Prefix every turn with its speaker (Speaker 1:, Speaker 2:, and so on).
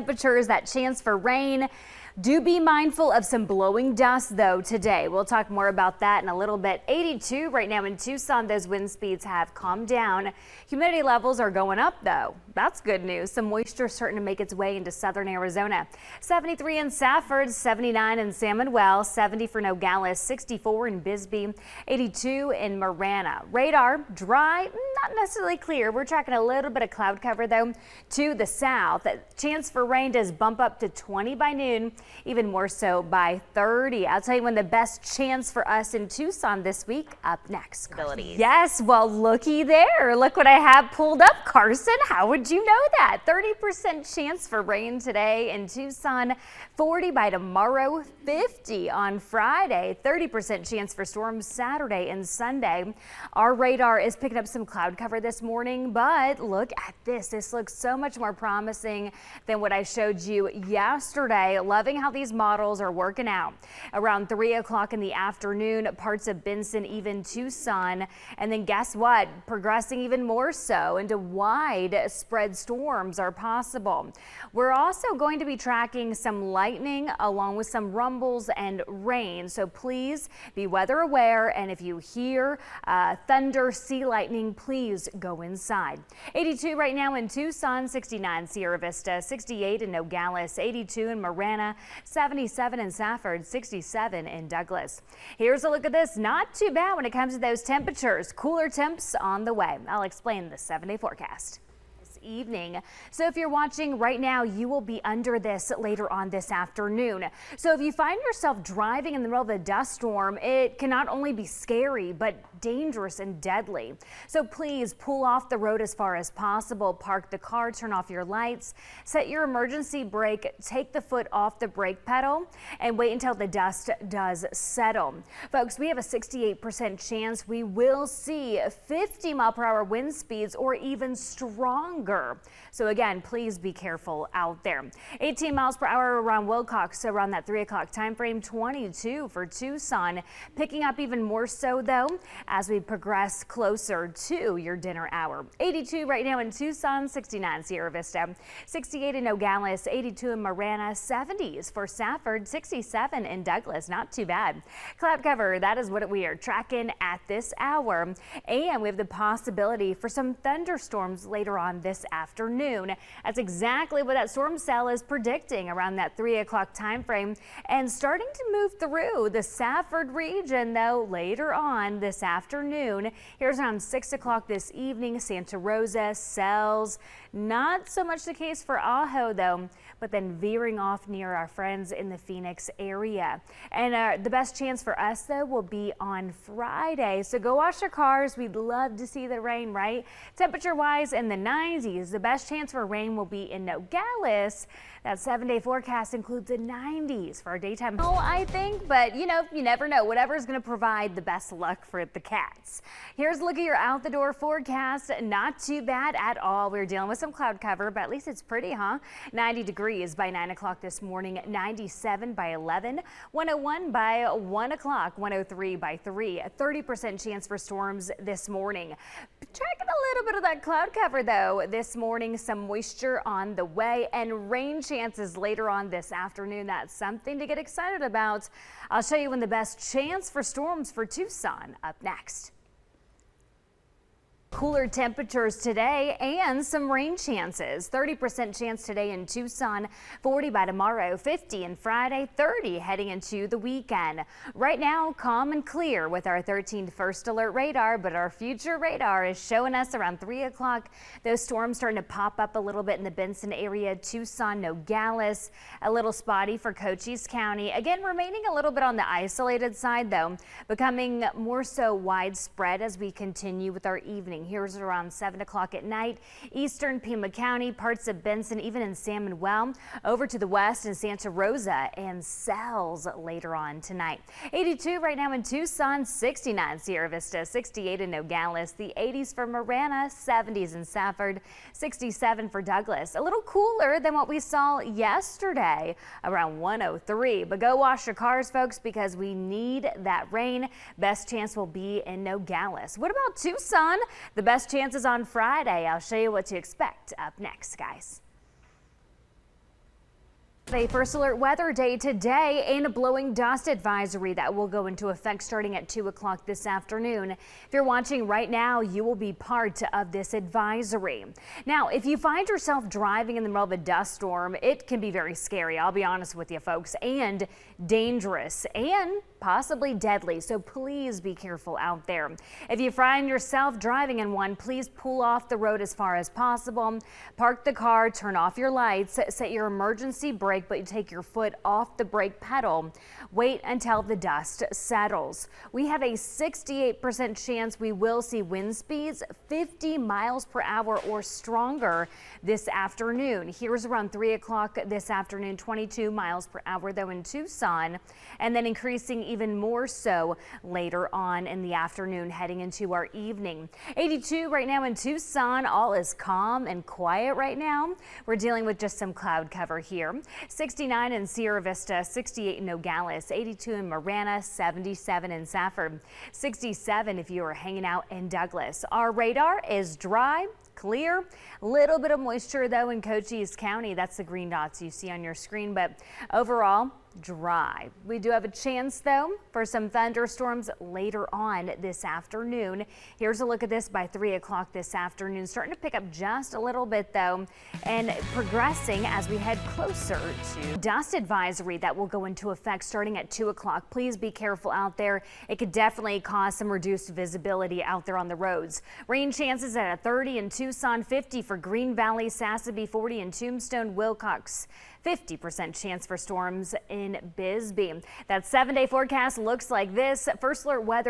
Speaker 1: Temperatures, that chance for rain. Do be mindful of some blowing dust though today. We'll talk more about that in a little bit. 82 right now in Tucson. Those wind speeds have calmed down. Humidity levels are going up though. That's good news. Some moisture starting to make its way into southern Arizona. 73 in Safford, 79 in San Manuel, 70 for Nogales, 64 in Bisbee, 82 in Marana. Radar dry, not necessarily clear. We're tracking a little bit of cloud cover though to the south. Chance for rain does bump up to 20 by noon. Even more so by 30. I'll tell you when the best chance for us in Tucson this week up next. Carson. Yes, well, looky there. Look what I have pulled up, Carson. How would you know that? 30% chance for rain today in Tucson, 40 by tomorrow, 50 on Friday, 30% chance for storms Saturday and Sunday. Our radar is picking up some cloud cover this morning, but look at this. This looks so much more promising than what I showed you yesterday. Loving how these models are working out. Around 3 o'clock in the afternoon, parts of Benson, even Tucson. And then guess what? Progressing even more so into widespread storms are possible. We're also going to be tracking some lightning along with some rumbles and rain. So please be weather aware. And if you hear thunder, see lightning, please go inside. 82 right now in Tucson, 69 Sierra Vista, 68 in Nogales, 82 in Marana, 77 in Safford, 67 in Douglas. Here's a look at this. Not too bad when it comes to those temperatures. Cooler temps on the way. I'll explain the 7-day forecast evening. So if you're watching right now, you will be under this later on this afternoon. So if you find yourself driving in the middle of a dust storm, it can not only be scary, but dangerous and deadly. So please pull off the road as far as possible. Park the car, turn off your lights, set your emergency brake, take the foot off the brake pedal, and wait until the dust does settle. Folks, we have a 68% chance we will see 50-mile-per-hour wind speeds or even stronger. So again, please be careful out there. 18 miles per hour around Wilcox, around that 3 o'clock time frame. 22 for Tucson, picking up even more so though as we progress closer to your dinner hour. 82 right now in Tucson, 69 Sierra Vista, 68 in Nogales, 82 in Marana, 70s for Safford, 67 in Douglas. Not too bad. Cloud cover, that is what we are tracking at this hour. And we have the possibility for some thunderstorms later on this afternoon. That's exactly what that storm cell is predicting around that 3 o'clock time frame and starting to move through the Safford region though later on this afternoon. Here's around 6 o'clock this evening, Santa Rosa, Sells. Not so much the case for Ajo though, but then veering off near our friends in the Phoenix area. And the best chance for us though will be on Friday. So go wash your cars. We'd love to see the rain, right? Temperature wise in the 90s. The best chance for rain will be in Nogales. That 7-day forecast includes the 90s for our daytime. Oh, I think, but you know, you never know. Whatever is going to provide the best luck for the cats. Here's a look at your out the door forecast. Not too bad at all. We're dealing with some cloud cover, but at least it's pretty, huh? 90 degrees by 9 o'clock this morning, 97 by 11, 101 by 1 o'clock, 103 by 3, a 30% chance for storms this morning. Tracking a little bit of that cloud cover though this morning, some moisture on the way and rain chances later on this afternoon. That's something to get excited about. I'll show you when the best chance for storms for Tucson up next. Cooler temperatures today and some rain chances. 30% chance today in Tucson, 40 by tomorrow, 50 and Friday, 30 heading into the weekend. Right now, calm and clear with our 13th first alert radar, but our future radar is showing us around 3 o'clock. Those storms starting to pop up a little bit in the Benson area, Tucson, Nogales, a little spotty for Cochise County. Again, remaining a little bit on the isolated side though, becoming more so widespread as we continue with our evening. Here's around 7 o'clock at night. Eastern Pima County, parts of Benson, even in San Manuel, over to the west in Santa Rosa and Sells later on tonight. 82 right now in Tucson, 69 Sierra Vista, 68 in Nogales, the 80s for Marana, 70s in Safford, 67 for Douglas. A little cooler than what we saw yesterday, around 103. But go wash your cars, folks, because we need that rain. Best chance will be in Nogales. What about Tucson? The best chances on Friday. I'll show you what to expect up next, guys. A first alert weather day today and a blowing dust advisory that will go into effect starting at 2 o'clock this afternoon. If you're watching right now, you will be part of this advisory. Now, if you find yourself driving in the middle of a dust storm, it can be very scary. I'll be honest with you folks, and dangerous and possibly deadly. So please be careful out there. If you find yourself driving in one, please pull off the road as far as possible. Park the car, turn off your lights, set your emergency brake, but you take your foot off the brake pedal. Wait until the dust settles. We have a 68% chance we will see wind speeds 50 miles per hour or stronger this afternoon. Here's around 3 o'clock this afternoon, 22 miles per hour though in Tucson, and then increasing even more so later on in the afternoon heading into our evening. 82 right now in Tucson. All is calm and quiet right now. We're dealing with just some cloud cover here. 69 in Sierra Vista, 68 in Nogales, 82 in Marana, 77 in Safford, 67 if you are hanging out in Douglas. Our radar is dry, clear, little bit of moisture though in Cochise County. That's the green dots you see on your screen, but overall dry. We do have a chance though for some thunderstorms later on this afternoon. Here's a look at this by 3 o'clock this afternoon. Starting to pick up just a little bit though and progressing as we head closer to dust advisory that will go into effect starting at 2 o'clock. Please be careful out there. It could definitely cause some reduced visibility out there on the roads. Rain chances at a 30 in Tucson, 50 for Green Valley, Sassabee, 40 in Tombstone, Wilcox, 50% chance for storms in Bisbee. That 7-day forecast looks like this. First alert weather